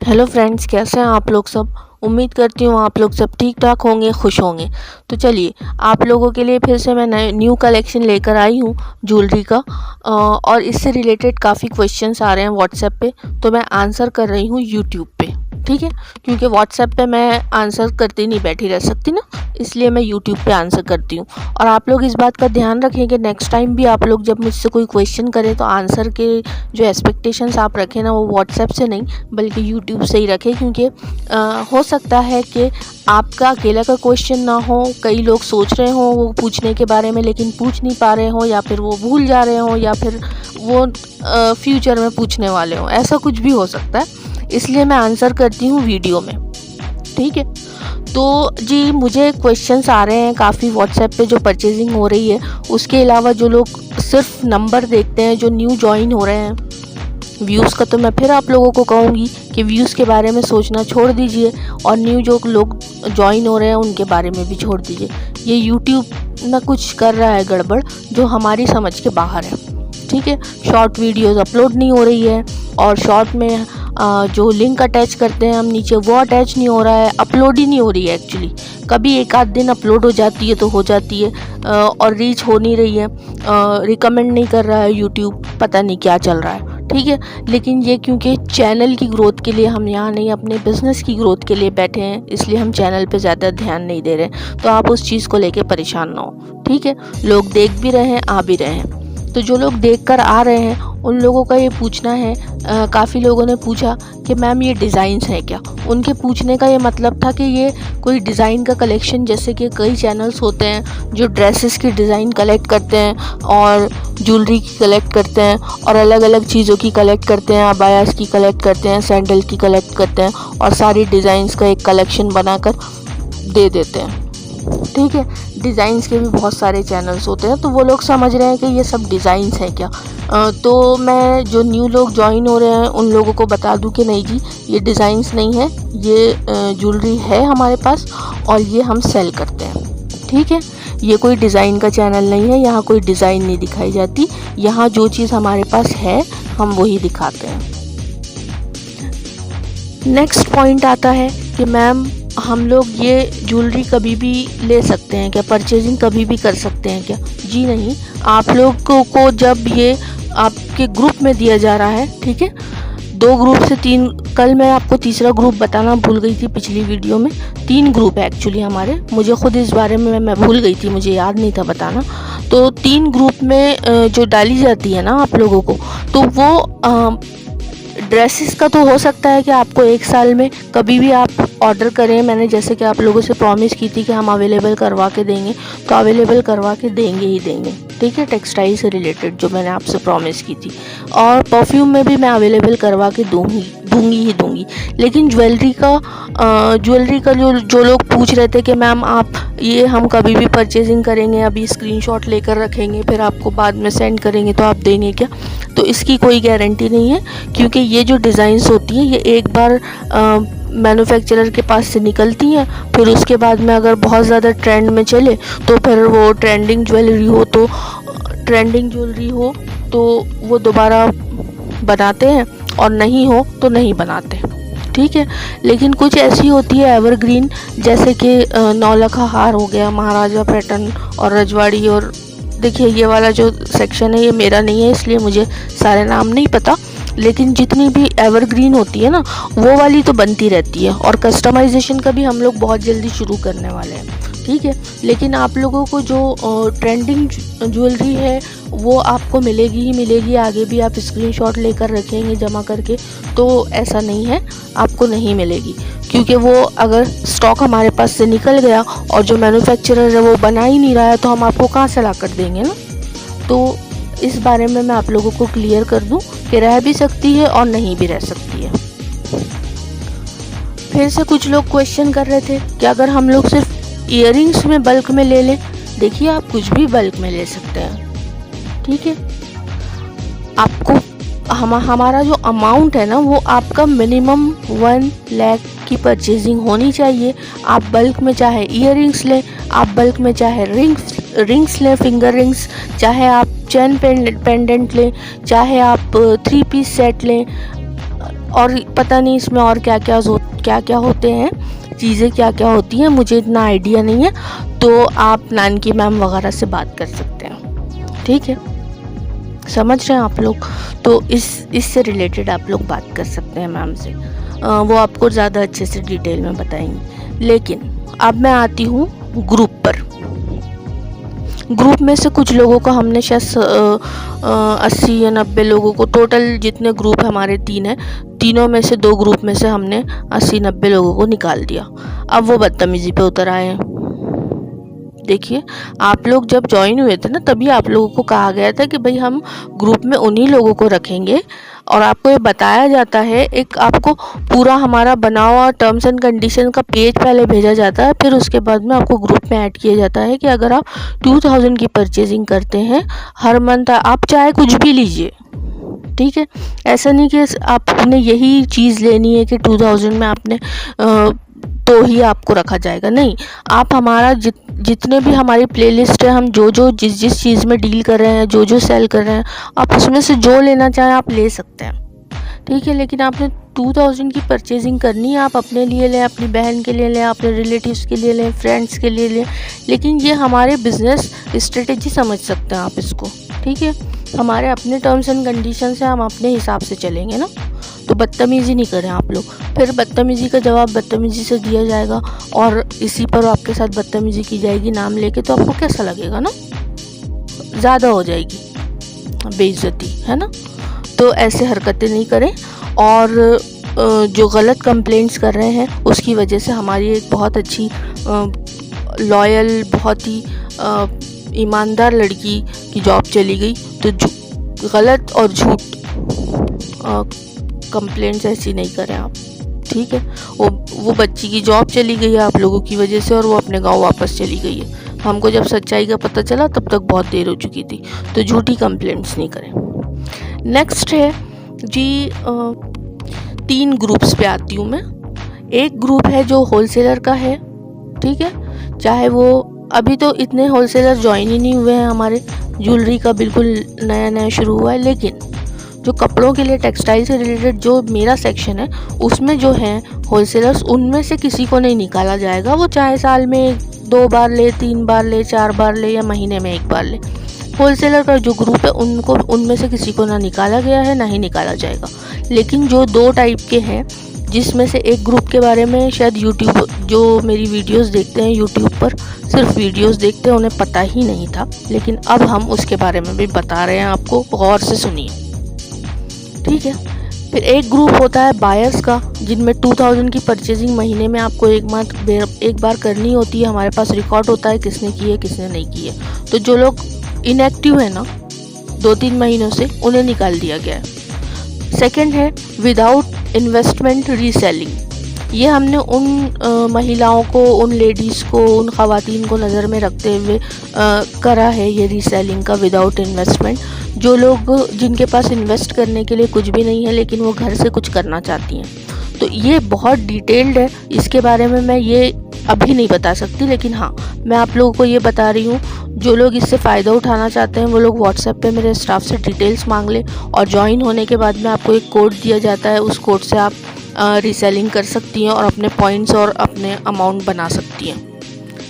Hello friends, कैसे हैं आप लोग सब। उम्मीद करती हूँ आप लोग सब ठीक ठाक होंगे, खुश होंगे। तो चलिए आप लोगों के लिए फिर से मैं न्यू कलेक्शन लेकर आई हूँ ज्वेलरी का। और इससे रिलेटेड काफ़ी क्वेश्चंस आ रहे हैं व्हाट्सएप पे, तो मैं आंसर कर रही हूँ यूट्यूब पे। ठीक है, क्योंकि व्हाट्सएप पे मैं आंसर करती नहीं बैठी रह सकती ना, इसलिए मैं यूट्यूब पे आंसर करती हूँ। और आप लोग इस बात का ध्यान रखें कि नेक्स्ट टाइम भी आप लोग जब मुझसे कोई क्वेश्चन करें तो आंसर के जो एक्सपेक्टेशंस आप रखें ना, वो व्हाट्सएप से नहीं बल्कि यूट्यूब से ही रखें। क्योंकि हो सकता है कि आपका अकेला का क्वेश्चन ना हो, कई लोग सोच रहे हों वो पूछने के बारे में लेकिन पूछ नहीं पा रहे हों, या फिर वो भूल जा रहे हों, या फिर वो फ्यूचर में पूछने वाले हों, ऐसा कुछ भी हो सकता है। इसलिए मैं आंसर करती हूँ वीडियो में। ठीक है, तो जी मुझे क्वेश्चंस आ रहे हैं काफ़ी व्हाट्सएप पे जो परचेजिंग हो रही है। उसके अलावा जो लोग सिर्फ नंबर देखते हैं, जो न्यू ज्वाइन हो रहे हैं, व्यूज़ का तो मैं फिर आप लोगों को कहूँगी कि व्यूज़ के बारे में सोचना छोड़ दीजिए, और न्यू जो लोग ज्वाइन हो रहे हैं उनके बारे में भी छोड़ दीजिए। ये यूट्यूब ना कुछ कर रहा है गड़बड़ जो हमारी समझ के बाहर है। ठीक है, शॉर्ट वीडियोस अपलोड नहीं हो रही है, और शॉर्ट में जो लिंक अटैच करते हैं हम नीचे, वो अटैच नहीं हो रहा है, अपलोड ही नहीं हो रही है एक्चुअली। कभी एक आध दिन अपलोड हो जाती है तो हो जाती है, और रीच हो नहीं रही है, रिकमेंड नहीं कर रहा है यूट्यूब, पता नहीं क्या चल रहा है। ठीक है, लेकिन ये क्योंकि चैनल की ग्रोथ के लिए हम यहाँ नहीं, अपने बिज़नेस की ग्रोथ के लिए बैठे हैं, इसलिए हम चैनल पे ज़्यादा ध्यान नहीं दे रहे। तो आप उस चीज़ को लेके परेशान ना हो। ठीक है, लोग देख भी रहे हैं, आ भी रहे हैं। तो जो लोग देखकर आ रहे हैं उन लोगों का ये पूछना है, काफ़ी लोगों ने पूछा कि मैम ये डिज़ाइंस हैं क्या। उनके पूछने का ये मतलब था कि ये कोई डिज़ाइन का कलेक्शन, जैसे कि कई चैनल्स होते हैं जो ड्रेसेस की डिज़ाइन कलेक्ट करते हैं और ज्वेलरी की कलेक्ट करते हैं और अलग अलग चीज़ों की कलेक्ट करते हैं, अबायास की कलेक्ट करते हैं, सैंडल की कलेक्ट करते हैं, और सारी डिज़ाइंस का एक कलेक्शन बनाकर दे देते हैं। ठीक है, डिज़ाइंस के भी बहुत सारे चैनल्स होते हैं, तो वो लोग समझ रहे हैं कि ये सब डिज़ाइंस हैं क्या। तो मैं जो न्यू लोग ज्वाइन हो रहे हैं उन लोगों को बता दूं कि नहीं जी, ये डिज़ाइंस नहीं है, ये ज्वेलरी है हमारे पास और ये हम सेल करते हैं। ठीक है, ये कोई डिज़ाइन का चैनल नहीं है, यहाँ कोई डिज़ाइन नहीं दिखाई जाती, यहाँ जो चीज़ हमारे पास है हम वही दिखाते हैं। नेक्स्ट पॉइंट आता है कि मैम हम लोग ये ज्वेलरी कभी भी ले सकते हैं क्या, परचेजिंग कभी भी कर सकते हैं क्या। जी नहीं, आप लोग को जब ये आपके ग्रुप में दिया जा रहा है, ठीक है, 2 ग्रुप से 3, कल मैं आपको तीसरा ग्रुप बताना भूल गई थी पिछली वीडियो में। 3 ग्रुप है एक्चुअली हमारे, मुझे खुद इस बारे में मैं भूल गई थी, मुझे याद नहीं था बताना। तो 3 ग्रुप में जो डाली जाती है ना आप लोगों को, तो वो ड्रेसेस का तो हो सकता है कि आपको 1 साल में कभी भी आप ऑर्डर करें। मैंने जैसे कि आप लोगों से प्रॉमिस की थी कि हम अवेलेबल करवा के देंगे, तो अवेलेबल करवा के देंगे ही देंगे। ठीक है, टेक्सटाइल से रिलेटेड जो मैंने आपसे प्रॉमिस की थी, और परफ्यूम में भी मैं अवेलेबल करवा के दूंगी ही दूंगी। लेकिन ज्वेलरी का जो लोग पूछ रहे थे कि मैम आप ये हम कभी भी परचेजिंग करेंगे, अभी स्क्रीनशॉट लेकर रखेंगे फिर आपको बाद में सेंड करेंगे, तो आप देंगे क्या। तो इसकी कोई गारंटी नहीं है, क्योंकि ये जो डिज़ाइंस होती हैं ये एक बार मैन्युफैक्चरर के पास से निकलती हैं, फिर उसके बाद में अगर बहुत ज़्यादा ट्रेंड में चले तो फिर वो ट्रेंडिंग ज्वेलरी हो तो वो दोबारा बनाते हैं, और नहीं हो तो नहीं बनाते। ठीक है, लेकिन कुछ ऐसी होती है एवरग्रीन, जैसे कि नौलखा हार हो गया, महाराजा पैटर्न और रजवाड़ी। और देखिए ये वाला जो सेक्शन है ये मेरा नहीं है, इसलिए मुझे सारे नाम नहीं पता, लेकिन जितनी भी एवरग्रीन होती है ना वो वाली तो बनती रहती है, और कस्टमाइजेशन का भी हम लोग बहुत जल्दी शुरू करने वाले हैं। ठीक है, लेकिन आप लोगों को जो ट्रेंडिंग ज्वेलरी है वो आपको मिलेगी ही मिलेगी। आगे भी आप स्क्रीनशॉट लेकर रखेंगे जमा करके, तो ऐसा नहीं है आपको नहीं मिलेगी, क्योंकि वो अगर स्टॉक हमारे पास से निकल गया और जो मैन्युफैक्चरर है वो बना ही नहीं रहा है, तो हम आपको कहाँ से ला कर देंगे ना। तो इस बारे में मैं आप लोगों को क्लियर कर दूं कि रह भी सकती है और नहीं भी रह सकती है। फिर से कुछ लोग क्वेश्चन कर रहे थे कि अगर हम लोग सिर्फ ईयरिंग्स में बल्क में ले लें। देखिए आप कुछ भी बल्क में ले सकते हैं। ठीक है, आपको हमारा जो अमाउंट है ना वो आपका मिनिमम 1 लाख की परचेजिंग होनी चाहिए। आप बल्क में चाहे ईयरिंग्स लें, आप बल्क में चाहे रिंग्स लें, फिंगर रिंग्स, चाहे आप चेन पेंडेंट लें, चाहे आप 3 पीस सेट लें, और पता नहीं इसमें और क्या क्या होते हैं, चीज़ें क्या क्या होती हैं, मुझे इतना आइडिया नहीं है। तो आप नानकी मैम वगैरह से बात कर सकते हैं, ठीक है, समझ रहे हैं आप लोग। तो इससे रिलेटेड आप लोग बात कर सकते हैं मैम से, वो आपको ज़्यादा अच्छे से डिटेल में बताएंगी। लेकिन अब मैं आती हूँ ग्रुप पर। ग्रुप में से कुछ लोगों को हमने शायद 80 या 90 लोगों को, टोटल जितने ग्रुप हमारे 3 हैं, तीनों में से 2 ग्रुप में से हमने 80-90 लोगों को निकाल दिया। अब वो बदतमीज़ी पे उतर आए हैं। देखिए, आप लोग जब ज्वाइन हुए थे ना, तभी आप लोगों को कहा गया था कि भाई हम ग्रुप में उन्हीं लोगों को रखेंगे, और आपको ये बताया जाता है, एक आपको पूरा हमारा बना हुआ टर्म्स एंड कंडीशन का पेज पहले भेजा जाता है, फिर उसके बाद में आपको ग्रुप में ऐड किया जाता है कि अगर आप 2000 की परचेजिंग करते हैं हर मंथ, आप चाहे कुछ भी लीजिए, ठीक है। ऐसा नहीं कि आपने यही चीज़ लेनी है कि 2000 में आपने तो ही आपको रखा जाएगा, नहीं। आप हमारा जितने भी हमारी प्लेलिस्ट है, हम जो जिस चीज़ में डील कर रहे हैं, जो सेल कर रहे हैं, आप उसमें से जो लेना चाहें आप ले सकते हैं, ठीक है। लेकिन आपने 2000 की परचेजिंग करनी है, आप अपने लिए लें, अपनी बहन के लिए लें, अपने रिलेटिव्स के लिए लें, फ्रेंड्स के लिए लें, लेकिन ये हमारे बिजनेस स्ट्रेटेजी समझ सकते हैं आप इसको, ठीक है। हमारे अपने टर्म्स एंड कंडीशन से हम अपने हिसाब से चलेंगे ना, तो बदतमीज़ी नहीं करें आप लोग। फिर बदतमीज़ी का जवाब बदतमीज़ी से दिया जाएगा, और इसी पर आपके साथ बदतमीज़ी की जाएगी नाम लेके, तो आपको कैसा लगेगा ना, ज़्यादा हो जाएगी बेइज्जती, है ना। तो ऐसे हरकतें नहीं करें। और जो गलत कंप्लेंट्स कर रहे हैं उसकी वजह से हमारी एक बहुत अच्छी लॉयल, बहुत ही ईमानदार लड़की की जॉब चली गई। तो गलत और झूठ कंप्लेंट्स ऐसी नहीं करें आप, ठीक है। वो बच्ची की जॉब चली गई है आप लोगों की वजह से, और वो अपने गांव वापस चली गई है। हमको जब सच्चाई का पता चला तब तक बहुत देर हो चुकी थी। तो झूठी कंप्लेंट्स नहीं करें। नेक्स्ट है जी, 3 ग्रुप्स पे आती हूँ मैं। एक ग्रुप है जो होलसेलर का है, ठीक है। चाहे वो अभी तो इतने होलसेलर ज्वाइन ही नहीं हुए हैं हमारे, ज्वेलरी का बिल्कुल नया शुरू हुआ है। लेकिन जो कपड़ों के लिए टेक्सटाइल से रिलेटेड जो मेरा सेक्शन है, उसमें जो हैं होलसेलर्स, उनमें से किसी को नहीं निकाला जाएगा। वो चाहे साल में 2 बार ले, 3 बार ले, 4 बार ले, या महीने में 1 बार ले। होलसेलर का जो ग्रुप है उनको, उनमें से किसी को ना निकाला गया है, ना ही निकाला जाएगा। लेकिन जो 2 टाइप के हैं, जिसमें से एक ग्रुप के बारे में शायद यूट्यूब, जो मेरी वीडियोस देखते हैं यूट्यूब पर, सिर्फ वीडियोस देखते हैं, उन्हें पता ही नहीं था, लेकिन अब हम उसके बारे में भी बता रहे हैं आपको, गौर से सुनिए, ठीक है। फिर एक ग्रुप होता है बायर्स का, जिनमें 2000 की परचेजिंग महीने में आपको एक बार करनी होती है। हमारे पास रिकॉर्ड होता है किसने की है, किसने नहीं की है। तो जो लोग इनएक्टिव है ना 2-3 महीनों से, उन्हें निकाल दिया गया है। सेकंड है विदाउट इन्वेस्टमेंट रीसेलिंग। ये हमने उन महिलाओं को, उन लेडीज़ को, उन ख़वातीन को नज़र में रखते हुए करा है ये रीसेलिंग का विदाउट इन्वेस्टमेंट। जो लोग, जिनके पास इन्वेस्ट करने के लिए कुछ भी नहीं है, लेकिन वो घर से कुछ करना चाहती हैं। तो ये बहुत डिटेल्ड है, इसके बारे में मैं ये अभी नहीं बता सकती, लेकिन हाँ, मैं आप लोगों को ये बता रही हूँ, जो लोग इससे फ़ायदा उठाना चाहते हैं वो लोग व्हाट्सएप पे मेरे स्टाफ से डिटेल्स मांग लें, और ज्वाइन होने के बाद में आपको एक कोड दिया जाता है, उस कोड से आप रीसेलिंग कर सकती हैं और अपने पॉइंट्स और अपने अमाउंट बना सकती हैं,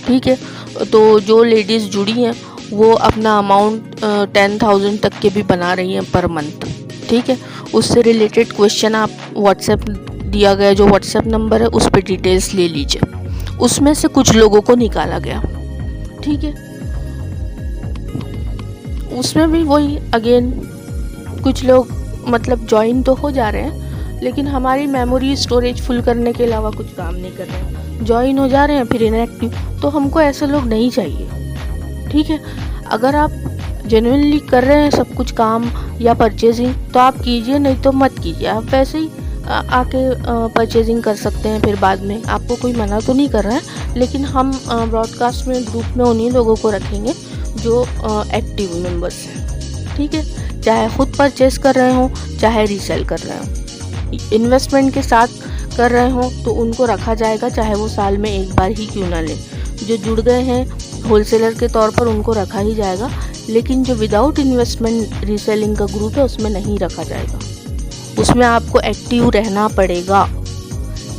ठीक है। तो जो लेडीज़ जुड़ी हैं वो अपना अमाउंट 10,000 तक के भी बना रही हैं पर मंथ, ठीक है। उससे रिलेटेड क्वेश्चन आप व्हाट्सएप, दिया गया जो व्हाट्सएप नंबर है, उस पर डिटेल्स ले लीजिए। उसमें से कुछ लोगों को निकाला गया, ठीक है। उसमें भी वही अगेन, कुछ लोग मतलब ज्वाइन तो हो जा रहे हैं, लेकिन हमारी मेमोरी स्टोरेज फुल करने के अलावा कुछ काम नहीं कर रहे हैं। ज्वाइन हो जा रहे हैं फिर इनएक्टिव, तो हमको ऐसे लोग नहीं चाहिए, ठीक है। अगर आप जेन्युइनली कर रहे हैं सब कुछ काम या परचेजिंग, तो आप कीजिए, नहीं तो मत कीजिए। आप वैसे ही आके परचेजिंग कर सकते हैं फिर बाद में, आपको कोई मना तो नहीं कर रहा है। लेकिन हम ब्रॉडकास्ट में, ग्रुप में उन्हीं लोगों को रखेंगे जो एक्टिव मेंबर्स हैं, ठीक है। चाहे खुद परचेज कर रहे हों, चाहे रीसेल कर रहे हों, इन्वेस्टमेंट के साथ कर रहे हों, तो उनको रखा जाएगा, चाहे वो साल में 1 बार ही क्यों ना लें। जो जुड़ गए हैं होलसेलर के तौर पर, उनको रखा ही जाएगा। लेकिन जो विदाउट इन्वेस्टमेंट रीसेलिंग का ग्रुप है, उसमें नहीं रखा जाएगा, उसमें आपको एक्टिव रहना पड़ेगा,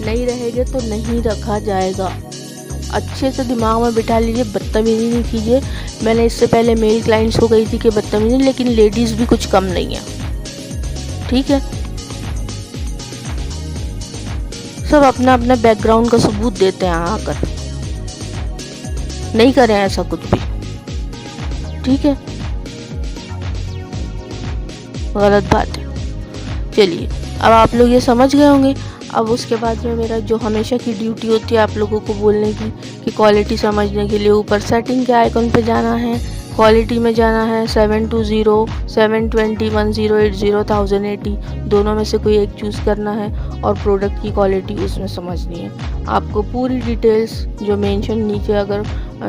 नहीं रहेंगे तो नहीं रखा जाएगा। अच्छे से दिमाग में बिठा लीजिए, बदतमीजी नहीं कीजिए। मैंने इससे पहले मेल क्लाइंट्स को कही थी कि बदतमीजी, लेकिन लेडीज़ भी कुछ कम नहीं है, ठीक है। सब अपना अपना बैकग्राउंड का सबूत देते हैं आकर, नहीं करें ऐसा कुछ भी, ठीक है, गलत बात है। चलिए, अब आप लोग ये समझ गए होंगे। अब उसके बाद में मेरा जो हमेशा की ड्यूटी होती है आप लोगों को बोलने की, कि क्वालिटी समझने के लिए ऊपर सेटिंग के आइकन पे जाना है, क्वालिटी में जाना है 720, 720, 1080, 1080, दोनों में से कोई एक चूज़ करना है और प्रोडक्ट की क्वालिटी उसमें समझनी है। आपको पूरी डिटेल्स जो मेंशन नीचे, अगर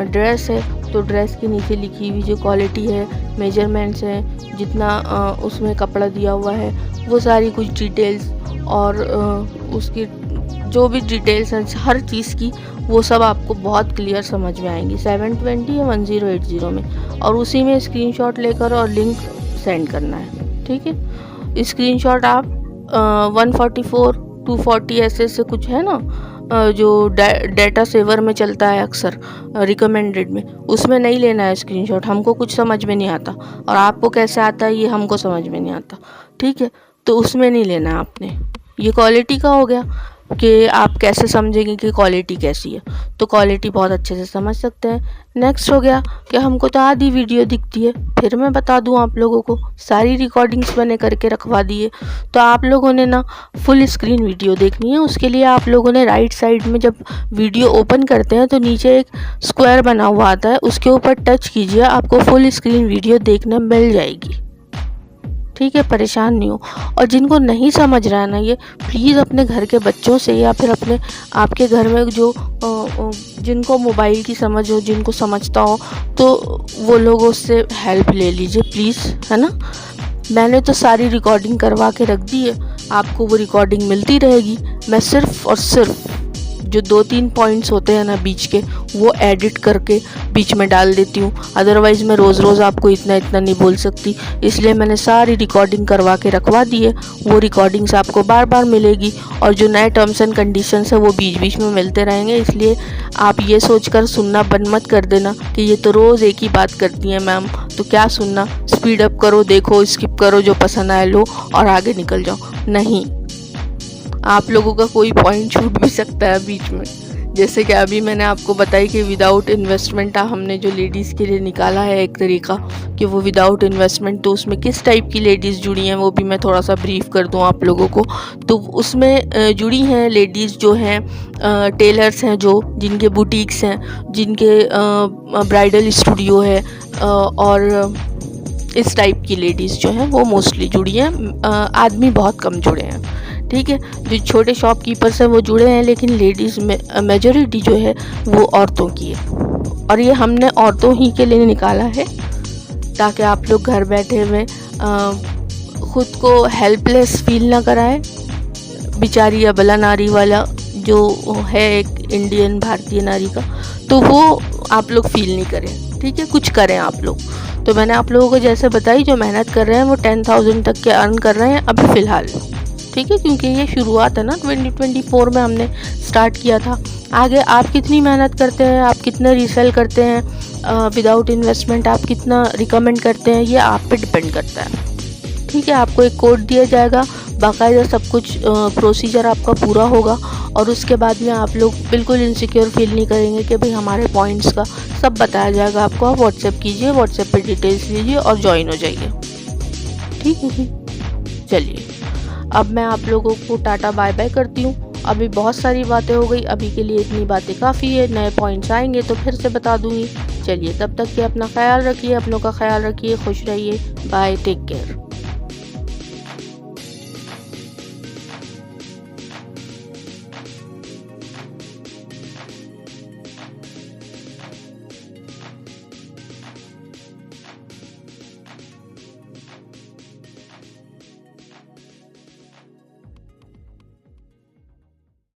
ड्रेस है तो ड्रेस के नीचे लिखी हुई जो क्वालिटी है, मेजरमेंट्स हैं, जितना उसमें कपड़ा दिया हुआ है, वो सारी कुछ डिटेल्स और उसकी जो भी डिटेल्स हैं हर चीज़ की, वो सब आपको बहुत क्लियर समझ में आएंगी 720 या 1080 में। और उसी में स्क्रीनशॉट लेकर और लिंक सेंड करना है, ठीक है। स्क्रीनशॉट आप 144, 240 ऐसे से कुछ है ना, जो डेटा सेवर में चलता है अक्सर रिकमेंडेड में, उसमें नहीं लेना है स्क्रीनशॉट। हमको कुछ समझ में नहीं आता और आपको कैसे आता है ये हमको समझ में नहीं आता, ठीक है, तो उसमें नहीं लेना है आपने। ये क्वालिटी का हो गया कि आप कैसे समझेंगे कि क्वालिटी कैसी है, तो क्वालिटी बहुत अच्छे से समझ सकते हैं। नेक्स्ट हो गया कि हमको तो आधी वीडियो दिखती है, फिर मैं बता दूं आप लोगों को, सारी रिकॉर्डिंग्स मैंने करके रखवा दी है, तो आप लोगों ने ना फुल स्क्रीन वीडियो देखनी है। उसके लिए आप लोगों ने राइट साइड में जब वीडियो ओपन करते हैं तो नीचे एक स्क्वायर बना हुआ आता है, उसके ऊपर टच कीजिए, आपको फुल स्क्रीन वीडियो देखने मिल जाएगी, ठीक है, परेशान नहीं हो। और जिनको नहीं समझ रहा है ना, ये प्लीज़ अपने घर के बच्चों से या फिर अपने आपके घर में जो जिनको मोबाइल की समझ हो, जिनको समझता हो, तो वो लोगों से हेल्प ले लीजिए प्लीज़, है ना। मैंने तो सारी रिकॉर्डिंग करवा के रख दी है, आपको वो रिकॉर्डिंग मिलती रहेगी। मैं सिर्फ और सिर्फ जो 2-3 पॉइंट्स होते हैं ना बीच के, वो एडिट करके बीच में डाल देती हूँ, अदरवाइज़ मैं रोज़ रोज़ आपको इतना नहीं बोल सकती। इसलिए मैंने सारी रिकॉर्डिंग करवा के रखवा दी है, वो रिकॉर्डिंग्स आपको बार बार मिलेगी और जो नए टर्म्स एंड कंडीशंस है वो बीच बीच में मिलते रहेंगे। इसलिए आप ये सोचकर सुनना बंद मत कर देना कि ये तो रोज़ एक ही बात करती हैं मैम, तो क्या सुनना, स्पीड अप करो, देखो, स्किप करो, जो पसंद आए लो और आगे निकल जाओ। नहीं, आप लोगों का कोई पॉइंट छूट भी सकता है बीच में। जैसे कि अभी मैंने आपको बताई कि विदाउट इन्वेस्टमेंट हमने जो लेडीज़ के लिए निकाला है एक तरीका, कि वो विदाउट इन्वेस्टमेंट, तो उसमें किस टाइप की लेडीज़ जुड़ी हैं वो भी मैं थोड़ा सा ब्रीफ कर दूं आप लोगों को। तो उसमें जुड़ी हैं लेडीज़ जो हैं टेलर्स हैं, जो जिनके बुटीक्स हैं, जिनके ब्राइडल स्टूडियो है, और इस टाइप की लेडीज़ जो हैं वो मोस्टली जुड़ी हैं। आदमी बहुत कम जुड़े हैं, ठीक है। जो छोटे शॉपकीपर्स हैं वो जुड़े हैं, लेकिन लेडीज़ में मेजॉरिटी जो है वो औरतों की है। और ये हमने औरतों ही के लिए निकाला है ताकि आप लोग घर बैठे में ख़ुद को हेल्पलेस फील ना कराएं। बेचारी अबला नारी वाला जो है एक इंडियन भारतीय नारी का, तो वो आप लोग फील नहीं करें, ठीक है, कुछ करें आप लोग। तो मैंने आप लोगों को जैसे बताई, जो मेहनत कर रहे हैं वो 10,000 तक के अर्न कर रहे हैं अभी फ़िलहाल, ठीक है, क्योंकि ये शुरुआत है ना, 2024 में हमने स्टार्ट किया था। आगे आप कितनी मेहनत करते हैं, आप कितने रीसेल करते हैं विदाउट इन्वेस्टमेंट, आप कितना रिकमेंड करते हैं, ये आप पे डिपेंड करता है, ठीक है। आपको एक कोड दिया जाएगा, बाकायदा सब कुछ प्रोसीजर आपका पूरा होगा, और उसके बाद में आप लोग बिल्कुल इनसिक्योर फील नहीं करेंगे कि भाई हमारे पॉइंट्स का सब बताया जाएगा आपको। आप व्हाट्सएप कीजिए, व्हाट्सएप पे डिटेल्स लीजिए और ज्वाइन हो जाइए, ठीक है जी। चलिए, अब मैं आप लोगों को टाटा बाय बाय करती हूँ। अभी बहुत सारी बातें हो गई, अभी के लिए इतनी बातें काफ़ी है। नए पॉइंट्स आएंगे तो फिर से बता दूँगी। चलिए, तब तक के अपना ख्याल रखिए, अपनों का ख्याल रखिए, खुश रहिए। Bye, take care.